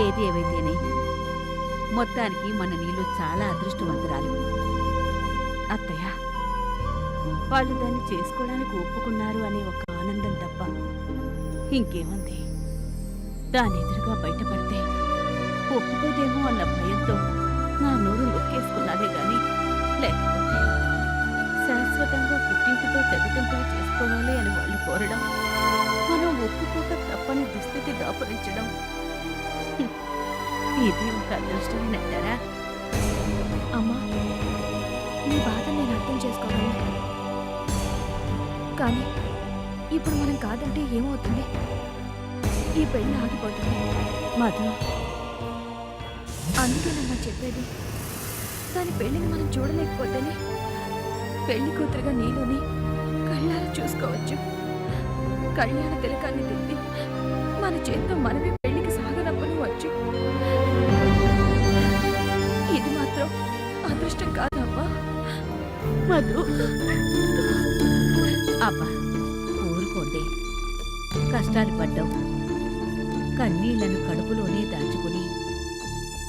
ఏది ఏవైతేనే మొత్తానికి మన నీళ్ళు చాలా అదృష్టవంతురాలు. అత్తయ్య, వాళ్ళు దాన్ని చేసుకోవడానికి ఒప్పుకున్నారు అనే ఒక ఆనందం తప్ప ఇంకేముంది. దాని ఎదురుగా బయటపడితే ఒప్పుకోదేమో అన్న భయంతో నా నోరు నొక్కేసుకున్నానే గాని, లేకపోతే శాశ్వతంగా పుట్టింటితో తెగతింపులు చేసుకోవాలి అని వాళ్ళు కోరడం, మనం ఒప్పుకోక తప్పని దుస్థితి దాపురించడం, ఇది ఒక అదృష్టమేనంటారా? అమ్మా, నీ బాధ నేను అర్థం చేసుకోగలను. కానీ ఇప్పుడు మనం కాదంటే ఏమవుతుంది? ఈ పెళ్ళి ఆగిపోతుంది. మధు, అందుకేనమ్మా చెప్పేది. దాని పెళ్లిని మనం చూడలేకపోతేనే పెళ్లి కూతురుగా నీలోని కళ్ళారా చూసుకోవచ్చు. కళ్యాణ తిలకాన్ని తిప్పి మన చేత్తో మనమే పెళ్లికి సాగనప్పనివచ్చు. ఇది మాత్రం అదృష్టం కాదమ్మా. మధు, అబ్బా ఊరుకోండి. కష్టాలు పడ్డాం, కన్నీళ్లను కడుపులోనే దాచుకుని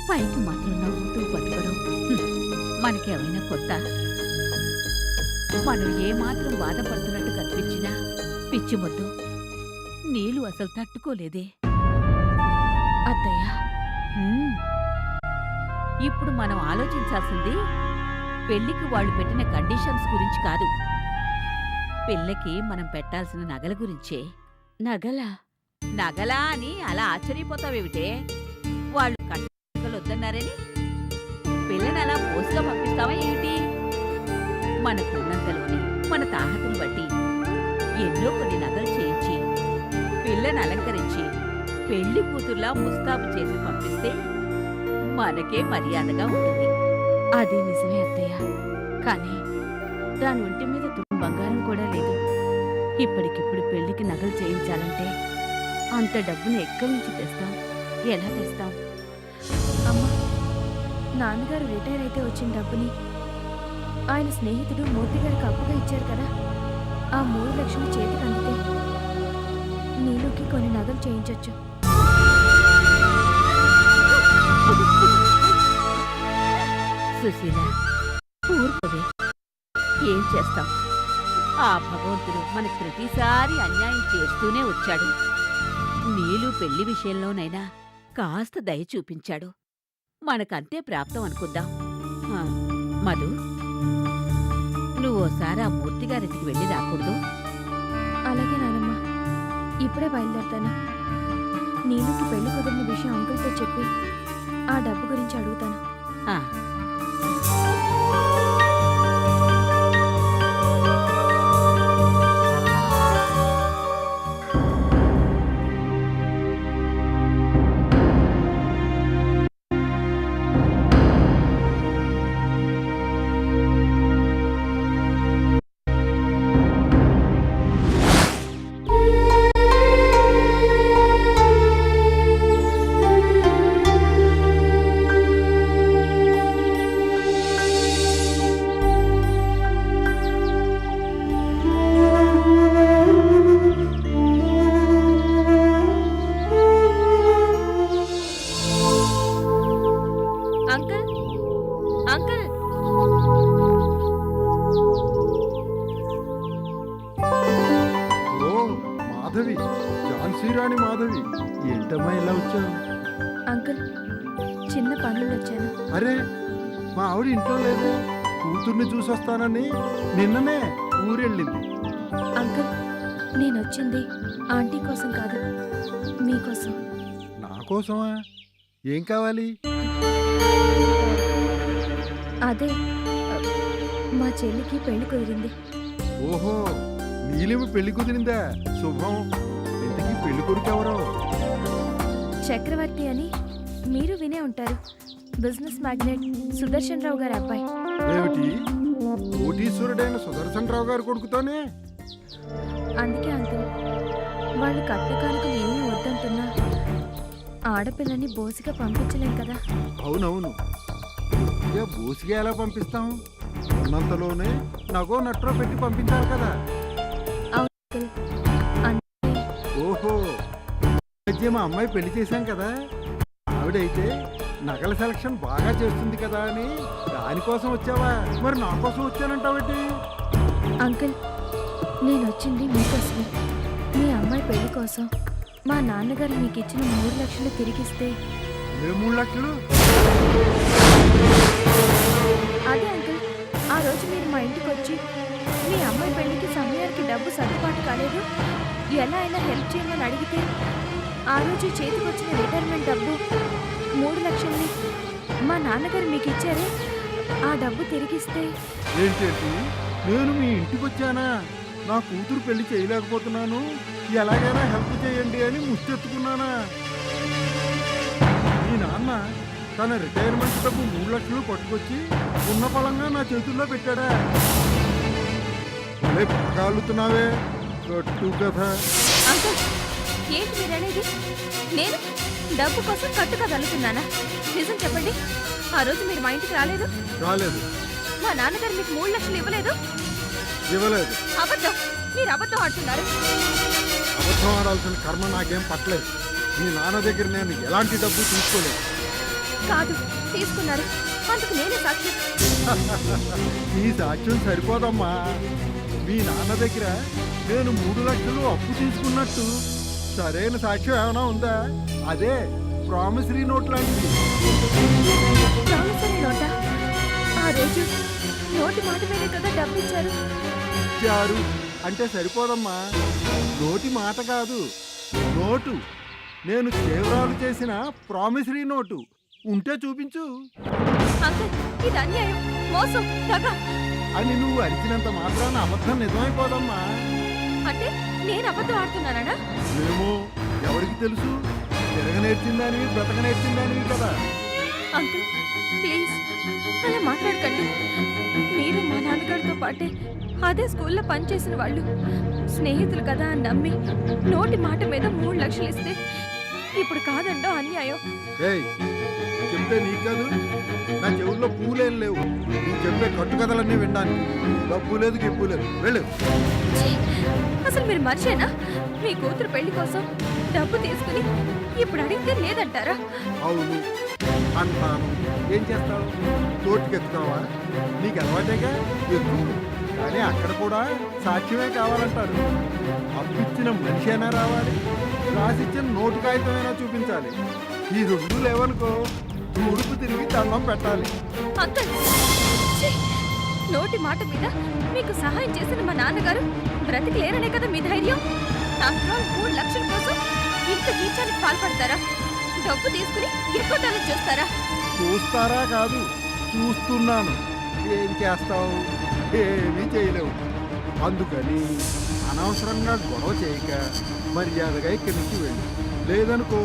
పైకి మాత్రం నవ్వుతూ బతకడం మనకేమైనా కొత్త? మనం ఏమాత్రం బాధపడుతున్నట్టు కనిపించినా పిచ్చి మొద్దు నీళ్ళు అసలు తట్టుకోలేదే. అత్తయ్య, ఇప్పుడు మనం ఆలోచించాల్సింది పెళ్లికి వాళ్ళు పెట్టిన కండిషన్స్ గురించి కాదు, పిల్లకి మనం పెట్టాల్సిన నగల గురించే. నగలా? నగలా అని అలా ఆశ్చర్యపోతావేమిటే? వాళ్ళు కట్టలు వద్దన్నారని పిల్లని అలా పోసుగా పంపిస్తావా ఏమిటి? మనకున్నంతలోని మన తాహతుని బట్టి ఎన్నో కొన్ని నగలు చేయించి పిల్లని అలంకరించి పెళ్లి కూతుర్లా ముస్తాబు చేసి పంపిస్తే మనకే మర్యాదగా ఉంటుంది. అది నిజమే అత్తయ్య. కానీ దాని ఒంటి మీద తులం బంగారం కూడా లేదు. ఇప్పటికిప్పుడు పెళ్లికి నగలు చేయించాలంటే అంత డబ్బును ఎక్కడి నుంచి తెస్తాం? ఎలా తెస్తాం? అమ్మా, నాన్నగారు రిటైర్ అయితే వచ్చిన డబ్బుని ఆయన స్నేహితుడు మూర్తి గారికి అప్పుగా ఇచ్చారు కదా, ఆ 3 లక్షలు చేతికి అందితే నీలోకి కొన్ని నగలు చేయించొచ్చు. సుశీల, ఊరుకోవే. ఏం చేస్తాం? ఆ భగవంతుడు మనకి ప్రతిసారి అన్యాయం చేస్తూనే వచ్చాడు. నీలు పెళ్లి విషయంలోనైనా కాస్త దయ చూపించాడు. మనకంతే ప్రాప్తం అనుకుందాం. మధు, నువ్వోసారి ఆ మూర్తిగారింటికి వెళ్ళి రాకూడదు? అలాగే నానమ్మ, ఇప్పుడే బయలుదేరుతాను. నీలుకి పెళ్లి కుదిరిన విషయం అంకుల్తో చెప్పి ఆ డబ్బు గురించి అడుగుతాను. ఆ అంకుల్, అంకుల్! ఓ మాధవి, ఝాన్సీరాణి మాధవి, ఏంటమ్మా ఇలా వచ్చావు? అంకుల్, చిన్న పనులు వచ్చాను. అరే, మా ఆవిడ ఇంట్లో లేదు. కూతుర్ని చూసొస్తానని నిన్ననే ఊరెళ్ళింది. అంకుల్, నేనొచ్చింది ఆంటీ కోసం కాదు, మీకోసం. నా కోసమా? ఏం కావాలి? అదే, మా చెల్లికి పెళ్లి కుదిరింది. ఓహో, నీలిమి పెళ్లి కుదిరిందా? శుభం. ఇంతకీ పెళ్లి కొడుకు ఎవరో? చక్రవర్తి అని మీరు వినే ఉంటారు. బిజినెస్ మ్యాగ్నెట్ సుదర్శన్ రావు గారి అబ్బాయి. ఏమిటి, కోటీశ్వరుడైన సుదర్శన్ రావు గారు కొడుకుతోనే? అందుకే అంకుల్, వాళ్ళు కట్టకానుకలు ఏమీ వద్దంటున్నా ఆడపిల్లని బోసిగా పంపించలేం కదా. అవునవును, ఇక బూసిగా ఎలా పంపిస్తాం? ఉన్నంతలోనే నగో నట్రో పెట్టి పంపించాలి కదా. అవును అంకుల్, ఓహో, మధ్య మా అమ్మాయి పెళ్లి చేశాం కదా, ఆ ఆవిడైతే నగల సెలక్షన్ బాగా చేస్తుంది కదా అని దానికోసం వచ్చావా? మరి నా కోసం వచ్చానంటావేంటి? అంకుల్, నేను వచ్చింది మీకోసమే. మీ అమ్మాయి పెళ్లి కోసం మా నాన్నగారు మీకు ఇచ్చిన 3 లక్షలు తిరిగిస్తే. ఏ 3 లక్షలు? అదే అంకుల్, ఆ రోజు మీరు మా ఇంటికి వచ్చి మీ అమ్మాయి పెళ్లికి సమయానికి డబ్బు సర్దుబాటు కాలేదు, ఎలా అయినా హెల్ప్ చేయమని అడిగితే ఆ రోజు చేతికి వచ్చిన రిటైర్మెంట్ డబ్బు 3 లక్షల్ని మా నాన్నగారు మీకు ఇచ్చారే, ఆ డబ్బు తిరిగిస్తే. ఏంటేంటి, నేను మీ ఇంటికి వచ్చానా? నా కూతురు పెళ్లి చేయలేకపోతున్నాను, ఎలాగైనా హెల్ప్ చేయండి అని ముష్టెత్తుకున్నానా? మీ నాన్న తన రిటైర్మెంట్ డబ్బు 3 లక్షలు పట్టుకొచ్చి ఉన్న పొలంగా నా చేతుల్లో పెట్టాడా? అదే బాగా అల్లుతున్నావే కట్టు కథ. అంకుల్, ఏంటి మీరనేది? నేను డబ్బు కోసం కట్టుగా తల్లుతున్నానా? నిజం చెప్పండి, ఆ రోజు మీరు మా ఇంటికి రాలేదు, రాలేదు. మా నాన్నగారు మీకు 3 లక్షలు ఇవ్వలేదు. ఇవ్వలేదు. అబద్ధం, మీరు అబద్ధం ఆడుతున్నారు. అబద్ధం ఆడాల్సిన కర్మ నాకేం పట్టలేదు. మీ నాన్న దగ్గర నేను ఎలాంటి డబ్బు తీసుకోలేదు. కాదు, తీసుకున్నారు, అందుకు నేనే సాక్షి. ఈ సాక్ష్యం సరిపోదమ్మా. మీ నాన్న దగ్గర నేను 3 లక్షలు అప్పు తీసుకున్నట్టు సరైన సాక్ష్యం ఏమైనా ఉందా? అదే ప్రామిసరీ నోట్ లాంటిది. ప్రామిసరీ నోటా? ఆ రోజు నోటి మాట మీదే కదా డబ్బు ఇచ్చారు. ఇచ్చారు అంటే సరిపోదమ్మా. నోటి మాట కాదు, నోటు. నేను కేవరాలు చేసిన ప్రామిసరీ నోటు ఉంటే చూపించు అంకుల్, ఇది అన్యాయం, మోసం, దగ. అని నువ్వు అరిచినంత మాత్రాన అబద్ధం నిజమైపోదమ్మా. అంటే నేను అబద్ధం ఆడుతున్నానా? ఏమో, ఎవరికి తెలుసు? తిరగ నేర్చిందానివి, బ్రతక నేర్చిందానివి కదా. అంకుల్, ప్లీజ్ అలా మాట్లాడకండి. మీరు మా నాన్నగారితో పాటే అదే స్కూల్లో పనిచేసిన వాళ్ళు, స్నేహితులు కదా అని నమ్మి నోటి మాట మీద 3 లక్షలు ఇస్తే ఇప్పుడు కాదండో అన్యాయం. ఏయ్, చెప్తే నీకు కాదు, నా చెవుల్లో పూలేం లేవు. నువ్వు చెప్పే కట్టుకథలన్నీ వినడానికి. డబ్బు లేదు, గిప్పు లేదు. వెళ్ళు. ఛీ! అసలు మీరు మర్చేనా? మీ కూతురు పెళ్లి కోసం డబ్బు తీసుకుని ఇప్పుడు అడిగితే లేదంటారా? అవును అంటాను. ఏం చేస్తావు? తోటికెత్తుతావా? నీకు అలవాటేగా, ఎక్కువ. కానీ అక్కడ కూడా సాక్ష్యమే కావాలంటారు. అప్పిచ్చిన మనిషి అయినా రావాలి, రాసిచ్చిన నోటు కాగితమైనా చూపించాలి. ఈ 2 లేవనుకో, ఉడుపు తిరిగి దండం పెట్టాలి. అంకుల్, ఛీ! నోటి మాట మీద మీకు సహాయం చేసిన మా నాన్నగారు బ్రతికలేరనే కదా మీ ధైర్యం. ఆఫ్టర్ ఆల్ 3 లక్షల కోసం ఇంత నీచానికి పాల్పడతారా? డబ్బు తీసుకుని ఎక్కువ చూస్తారా? చూస్తారా కాదు, చూస్తున్నాను. ఏం చేస్తావు? ఏమీ చేయలేవు. అందుకని అనవసరంగా గొడవ చేయక మర్యాదగా ఇక్కడి నుంచి వెళ్ళి, లేదనుకో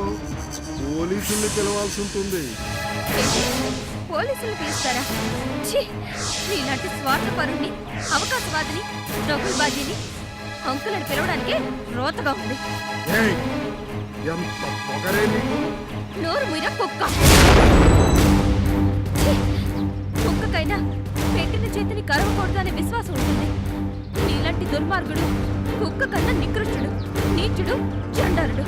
పోలీసుల్ని పిలవాల్సి ఉంటుంది. పోలీసులు పిలుస్తారా? ఛీ! ఇలాంటి స్వార్థపరుణ్ణి, అవకాశవాదిని, డబ్బుల్బాజీని అంకుల్ అని పిలవడానికే రోతగా ఉంది. ఏయ్, ఎంత పొగరే నీకు! నోరు మీర కుక్క. ఛీ! కుక్కకైనా పెట్టిన చేతిని కరవకూడదు అనే విశ్వాసం ఉంటుంది. నీలాంటి దుర్మార్గుడు కుక్క కన్నా నికృష్టుడు, నీచుడు, చండాలుడు.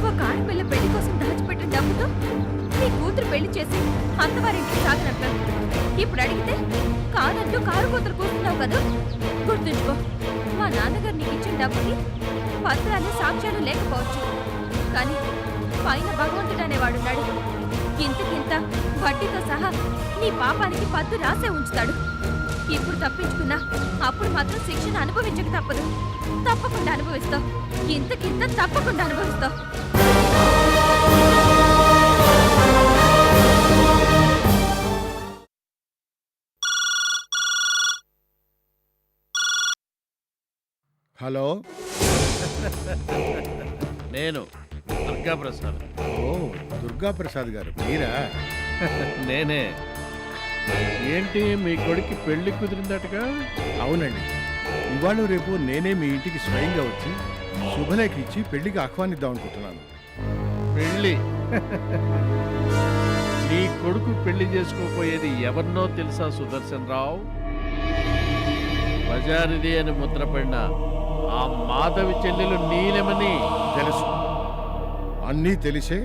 ఒక ఆడపిల్ల పెళ్లి కోసం దాచిపెట్టిన డబ్బుతో నీ కూతురు పెళ్లి చేసి అత్తవారింటికి సాగనంటాడు. ఇప్పుడు అడిగితే కాదంటూ కారు కూతురు కూర్చున్నావు కదా. గుర్తుంచుకో, మా నాన్నగారు నీకు ఇచ్చిన డబ్బుకి పత్రాలు, సాక్ష్యాలు లేకపోవచ్చు, కానీ పైన భగవంతుడు అనేవాడున్నాడు. ఇంతకింత వడ్డీతో సహా నీ పాపానికి పద్దు రాసే ఉంచుతాడు. ఇప్పుడు తప్పించుకున్నా అప్పుడు మాత్రం శిక్షను అనుభవించక తప్పదు. తప్పకుండా అనుభవిస్తావు, ఇంతకింత తప్పకుండా అనుభవిస్తావు. హలో, నేను దుర్గాప్రసాద్. ఓ దుర్గాప్రసాద్ గారు మీరా? నేనే. ఏంటి మీ కొడుకు పెళ్లి కుదిరిందటగా? అవునండి, ఇవాళ రేపు నేనే మీ ఇంటికి స్వయంగా వచ్చి శుభలేఖ ఇచ్చి పెళ్లికి ఆహ్వానిద్దాం అనుకుంటున్నాను. పెళ్లి? నీ కొడుకు పెళ్లి చేసుకోపోయేది ఎవరినో తెలుసా సుదర్శన్ రావు? బజారిది అని ముద్రపడిన ఆ మాధవి చెల్లెలు నీలమని. తెలుసు, అన్నీ తెలిసే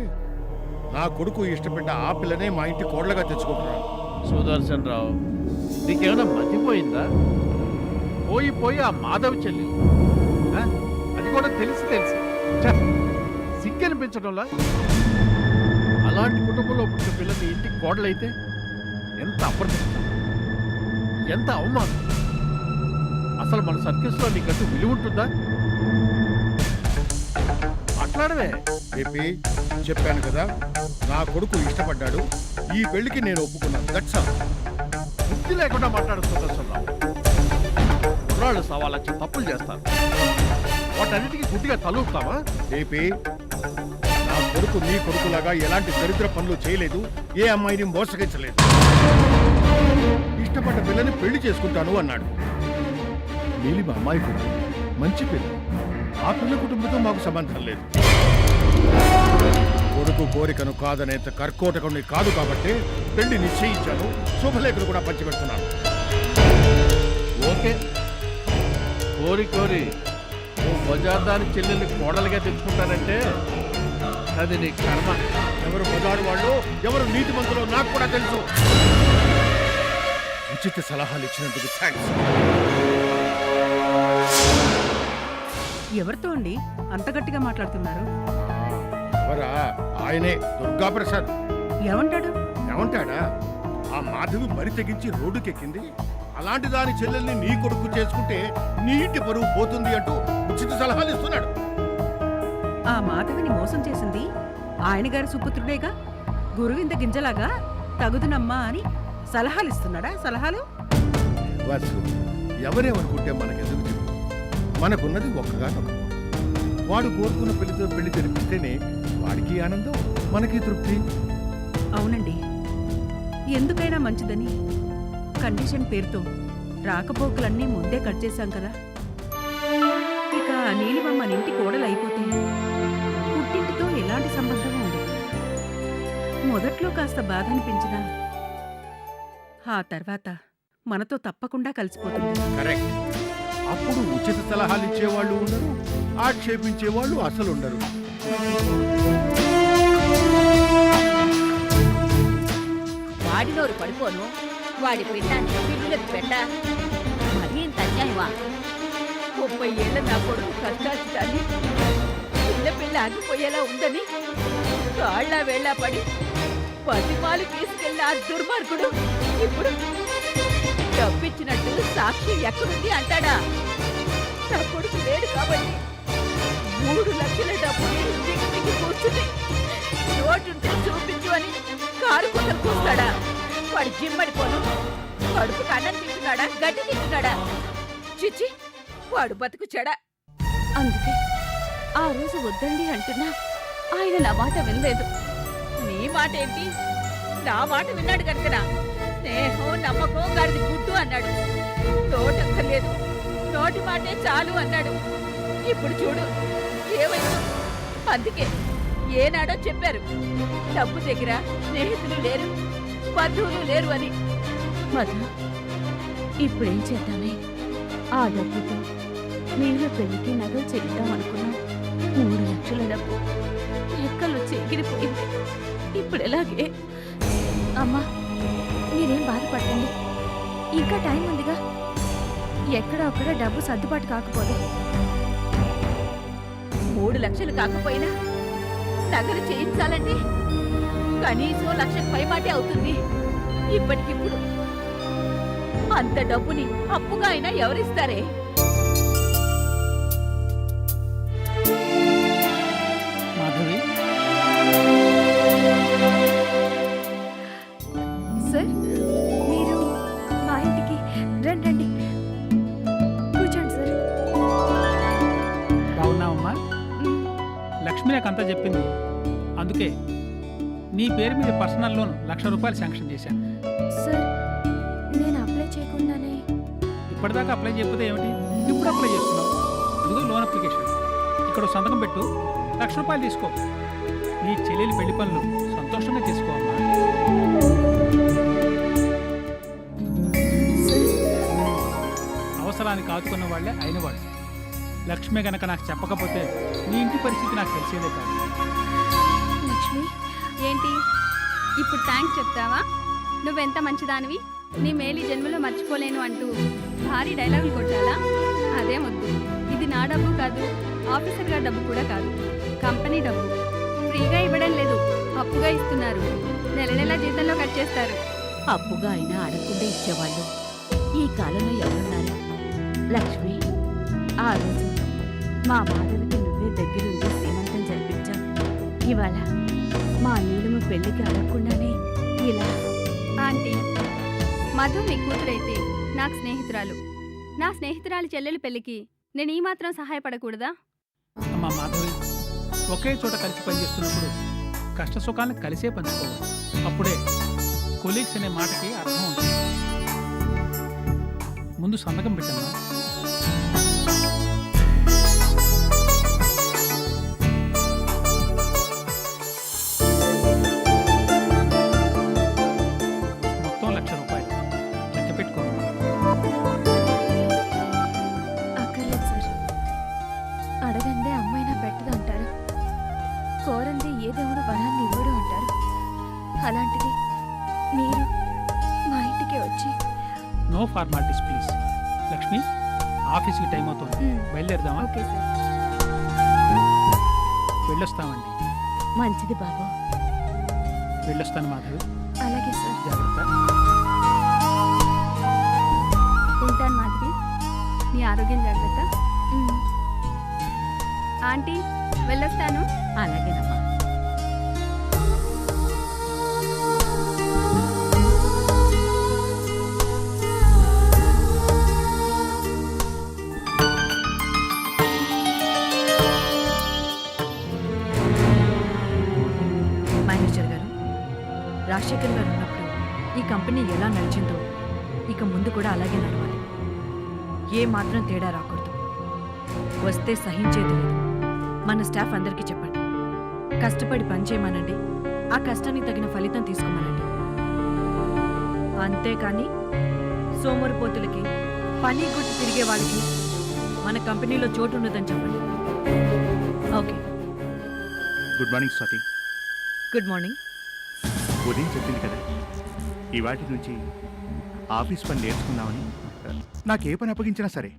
నా కొడుకు ఇష్టపడ్డ ఆ పిల్లనే మా ఇంటి కోడలుగా తెచ్చుకుంటున్నాను. సుదర్శన్ రావు, నీకేమైనా మతిపోయిందా? పోయి ఆ మాధవ్ చెల్లి, ఆ? అది కూడా తెలిసి సిగ్గనిపించడంలా? అలాంటి కుటుంబంలో పుట్టిన పిల్ల నీ ఇంటికి కోడలైతే ఎంత అప్రతిష్ట, ఎంత అవమానం. అసలు మన సర్కిల్స్లో నీకంటూ విలువ ఉంటుందా? మాట్లాడవే. ఏపీ, చెప్పాను కదా, నా కొడుకు ఇష్టపడ్డాడు, ఈ పెళ్లికి నేను ఒప్పుకున్నాను. That's all. బుద్ధి లేకుండా మాట్లాడు సుదర్శన్ రావు. కుర్రాళ్ళు సవాలక్ష తప్పులు చేస్తారు, వాటన్నిటికీ గుడ్డిగా తలూపుతావా? ఏపీ, నా కొడుకు నీ కొడుకులాగా ఎలాంటి దరిద్ర పనులు చేయలేదు, ఏ అమ్మాయిని మోసగించలేదు. ఇష్టపడ్డ పిల్లని పెళ్లి చేసుకుంటాను అన్నాడు. నీలి మా అమ్మాయి కూడా మంచి పిల్ల, ఆ పిల్ల కుటుంబంతో మాకు సంబంధం లేదు. కొడుకు కోరికను కాదనేంత కర్కోటకుని కాదు కాబట్టి పెళ్లి నిశ్చయించాను. శుభలేఖలు కూడా పంచిపెడుతున్నాను. ఓకే, కోరి నువ్వు బజార్దాని చెల్లెల్ని కోడలుగా తెచ్చుకుంటానంటే అది నీ కర్మ. ఎవరు బజారు వాళ్ళు, ఎవరు నీతి మంతులో నాకు కూడా తెలుసు. ఉచిత సలహాలు ఇచ్చినందుకు థ్యాంక్స్. ఎవరితో అండి అంత గట్టిగా మాట్లాడుతున్నారు? ఎవరా? ఆయనే, దుర్గాప్రసాద్. ఏమంటాడు? ఏమంటాడా? ఆ మాధవి బరి తెగించి రోడ్డుకెక్కింది, అలాంటి దాని చెల్లెల్ని నీ కొడుకు చేసుకుంటే నీ ఇంటి పరువు పోతుంది అంటూ ఉచిత సలహాలు ఇస్తున్నాడు. ఆ మాధవిని మోసం చేసింది ఆయన గారి సుపుత్రుడేగా. గురువింద గింజలాగా తగుదునమ్మా అని సలహాలు ఇస్తున్నాడా? సలహాలు వాసు, ఎవరేమనుకుంటే మనకెందుకు చెప్పు? మనకున్నది ఒక్కగానొక్క. వాడు కోరుకున్న పెళ్లితో పెళ్లి జరిపిస్తేనే వాడికి ఆనందం, మనకి తృప్తి. అవునండి, ఎందుకైనా మంచిదని కండిషన్ పేరుతో రాకపోకలన్నీ ముందే కట్ చేశాం కదా. ఇక నీలిమమ్మ మన ఇంటి కోడలు అయిపోతే పుట్టింటితో ఎలాంటి సంబంధం ఉండదు. మొదట్లో కాస్త బాధ అనిపించినా ఆ తర్వాత మనతో తప్పకుండా కలిసిపోతుంది. కరెక్ట్. అప్పుడు ఉచిత సలహాలు ఇచ్చేవాళ్ళు ఉండరు, ఆక్షేపించేవాళ్ళు అసలు ఉండరు. వాడి నోరు పడిపోను, వాడి పిండాన్ని పిల్లులకు పెట్ట. మరీ ఇంత అన్యాయమా? 30 ఏళ్ళ నా కొడుకు కష్టాచితాన్ని పిల్ల ఆగిపోయేలా ఉందని కాళ్ళ వేళ్ళ పడి పసిమాలు తీసుకెళ్ళిన ఆ దుర్మార్గుడు ఇప్పుడు డబ్బిచ్చినట్టు సాక్షి ఎక్కడుంది అంటాడా? నా కొడుకు లేడు కాబట్టి 3 లక్షల డబ్బుని దిగి కూర్చుని నోటుంటే చూపించు అని కారు కొత్తలు కూస్తాడా? వాడు జిమ్మడిపోను, కడుపు కన్నం తింటున్నాడా, గడ్డి తింటున్నాడా? చిచ్చి, వాడు బతుకు చెడా. అందుకే ఆ రోజు వద్దండి అంటున్నా ఆయన నా మాట వినలేదు. నీ మాట ఏంటి? నా మాట విన్నాడు కనుకనా? స్నేహం నమ్మకం గాడిది గుడ్డు అన్నాడు. నోటక్కర్లేదు, నోటి మాటే చాలు అన్నాడు. ఇప్పుడు చూడు ఏమైందో. అందుకే ఏనాడో చెప్పారు, డబ్బు దగ్గర స్నేహితులు లేరు, బంధువులు లేరు అని. మధు, ఇప్పుడేం చేద్దామే? ఆ డబ్బుతో నీళ్ళ పెళ్లికి నగలు చేద్దాం అనుకున్నాం. 3 లక్షల డబ్బు ఎక్కలు ఎగిరిపోయింది. ఇప్పుడు ఎలాగే? అమ్మా, మీరేం బాధపడకండి, ఇంకా టైం ఉందిగా. ఎక్కడో అక్కడ డబ్బు సర్దుబాటు కాకపోదు. 3 లక్షలు కాకపోయినా నగలు చేయించాలంటే కనీసం 1 లక్షకు పైమాటే అవుతుంది. ఇప్పటికిప్పుడు అంత డబ్బుని అప్పుగా అయినా ఎవరిస్తారే? మాధవి, సార్, మీరు మా ఇంటికి రండి. కూర్చోండి సార్. బాగున్నావమ్మా? లక్ష్మి నాకు అంతా చెప్పింది. అందుకే నీ పేరు మీద పర్సనల్ లోన్ 1 లక్ష రూపాయలు శాంక్షన్ చేశాను. సార్, నేను అప్లై చేయకుండానే ఇప్పటిదాకా అప్లై చేయకపోతే ఏమిటి? ఇప్పుడు అప్లై చేస్తున్నావు. ఇదిగో లోన్ అప్లికేషన్. ఇక్కడ సంతకం పెట్టు, 1 లక్ష రూపాయలు తీసుకో. నీ చెల్లెలి పెళ్లి పనులు సంతోషంగా చేసుకోవమ్మా. అవసరానికి ఆదుకున్న వాళ్లే అయినవాడు. లక్ష్మి గనక నాకు చెప్పకపోతే నీ ఇంటి పరిస్థితి నాకు తెలిసేదే కాదు. లక్ష్మి, ఏంటి ఇప్పుడు థ్యాంక్స్ చెప్తావా? నువ్వెంత మంచిదానివి, నీ మేలు జన్మలో మర్చిపోలేను అంటూ భారీ డైలాగులు కొట్టాలా? అదే వద్దు. ఇది నా డబ్బు కాదు, ఆఫీసర్ గారి డబ్బు కూడా కాదు, కంపెనీ డబ్బు. ఫ్రీగా ఇవ్వడం లేదు, అప్పుగా ఇస్తున్నారు. నెల నెల జీతంలో కట్ చేస్తారు. అప్పుగా అయినా అడగకుండా ఇచ్చేవాళ్ళు ఈ కాలంలో ఎవరున్నారు? లక్ష్మి, ఆ రోజు మా మాధవికి నువ్వే దగ్గరుండి శ్రీమంతం జరిపించావు. ఇవాళ మా నీలము పెళ్లికి అడగకుండానే ఇలా. ఆంటీ, మధు మీ కూతురైతే నాకు స్నేహితురాలు. నా స్నేహితురాలి చెల్లెలి పెళ్లికి నేను ఈ మాత్రం సహాయపడకూడదా? అమ్మా మాధవి, ఒకే చోట కలిసి పనిచేస్తున్నప్పుడు కష్ట సుఖాలను కలిసే పంచుకోవాలి. అప్పుడే కొలీగ్స్ అనే మాటకి అర్థం ఉంటుంది. ముందు సంతకం పెట్టమ్మా. మొత్తం 1,00,000 రూపాయలు లెక్క పెట్టుకోమ్మా. అక్కర్లేదు సార్. అడగందే అమ్మైనా పెట్టదు అంటారు, కోరందే ఏ దేవుడు వరాన్ని ఇవ్వడు అంటారు. అలాంటిది మీరు మా ఇంటికి వచ్చి నో ఫార్మాలిటీస్ ప్లీజ్. లక్ష్మి, ఆఫీస్కి టైం అవుతుంది, బయలుదేరదామా? Okay sir. వెళ్ళొస్తామండి. మంచిది బాబు. వెళ్ళొస్తాను మాధవి, అలాగే సార్. జాగ్రత్త. ఉంటాను మాధవి, నీ ఆరోగ్యం జాగ్రత్త. ఆంటీ, వెళ్ళొస్తాను. అలాగేనమ్మా. మేనేజర్ గారు, రాజశేఖర్ గారు ఉన్నప్పుడు ఈ కంపెనీ ఎలా నడిచిందో ఇక ముందు కూడా అలాగే నడవాలి. ఏ మాత్రం తేడా రాకూడదు. వస్తే సహించేది లేదు. మన స్టాఫ్ అందరికీ చెప్పండి, కష్టపడి పనిచేయమనండి, ఆ కష్టానికి తగిన ఫలితం తీసుకోమనండి. అంతేకాని సోమరిపోతులకి, పని గుర్తు తిరిగే వాళ్ళకి మన కంపెనీలో చోటు ఉండదని చెప్పండి. Okay. Good morning Swathi. Good morning. ఉదయం చెప్పింది కదా, ఇవాటి నుంచి ఆఫీస్ పని నేర్చుకుందామని. నాకే పని అప్పగించినా సరే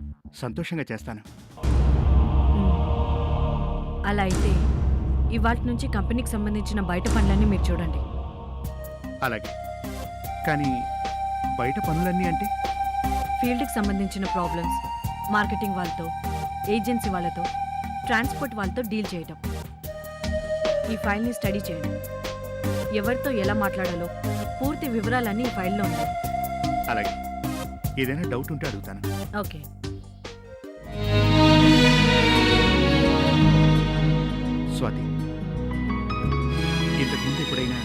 సంతోషంగా చేస్తాను. అలా అయితే ఇవాటి నుంచి కంపెనీకి సంబంధించిన బయట పనులన్నీ మీరు చూడండి. అలాగే, కానీ బయట పనులన్నీ అంటే? ఫీల్డ్కి సంబంధించిన ప్రాబ్లమ్స్, మార్కెటింగ్ వాళ్ళతో, ఏజెన్సీ వాళ్ళతో, ట్రాన్స్పోర్ట్ వాళ్ళతో డీల్ చేయడం. ఈ ఫైల్ని స్టడీ చేయండి. ఎవరితో ఎలా మాట్లాడాలో పూర్తి వివరాలన్నీ ఈ ఫైల్లో ఉన్నాయి. అలాగే, ఏదైనా డౌట్ ఉంటే అడుగుతాను. ఓకే. స్వాతి, ఇంతకుముందు ఎప్పుడైనా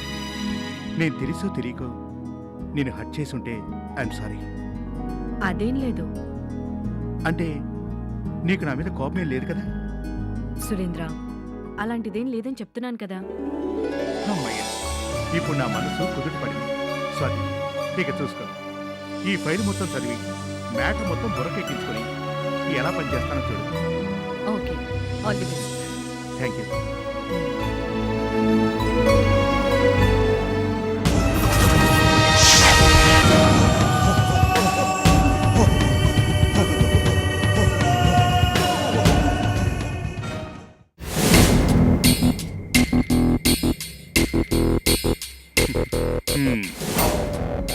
నేను తెలుసో తెలియకో నేను హర్ట్ చేసి ఉంటే ఐఎమ్ సారీ. అదేం లేదు అంటే నీకు నా మీద కోపమే లేదు కదా? సురేంద్ర, అలాంటిదేం లేదని చెప్తున్నాను కదా. అమ్మయ్య, ఇప్పుడు నా మనసు కుదుట పడింది. స్వాతి, ఇక చూసుకో, ఈ ఫైల్ మొత్తం చదివి మ్యాటర్ మొత్తం బుర్రకెక్కించుకొని ఎలా పనిచేస్తానో చూడు. Okay, all the best. Thank you.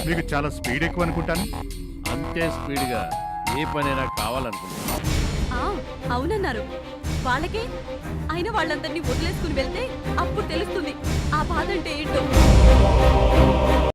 మీకు చాలా స్పీడ్ ఎక్కువ అనుకుంటాను. అంతే స్పీడ్గా ఏ పనైనా కావాలనుకుంటున్నా. అవునన్నారు వాళ్ళకే. అయినా వాళ్ళందరినీ వదిలేసుకుని వెళ్తే అప్పుడు తెలుస్తుంది ఆ బాధ అంటే ఏంటో.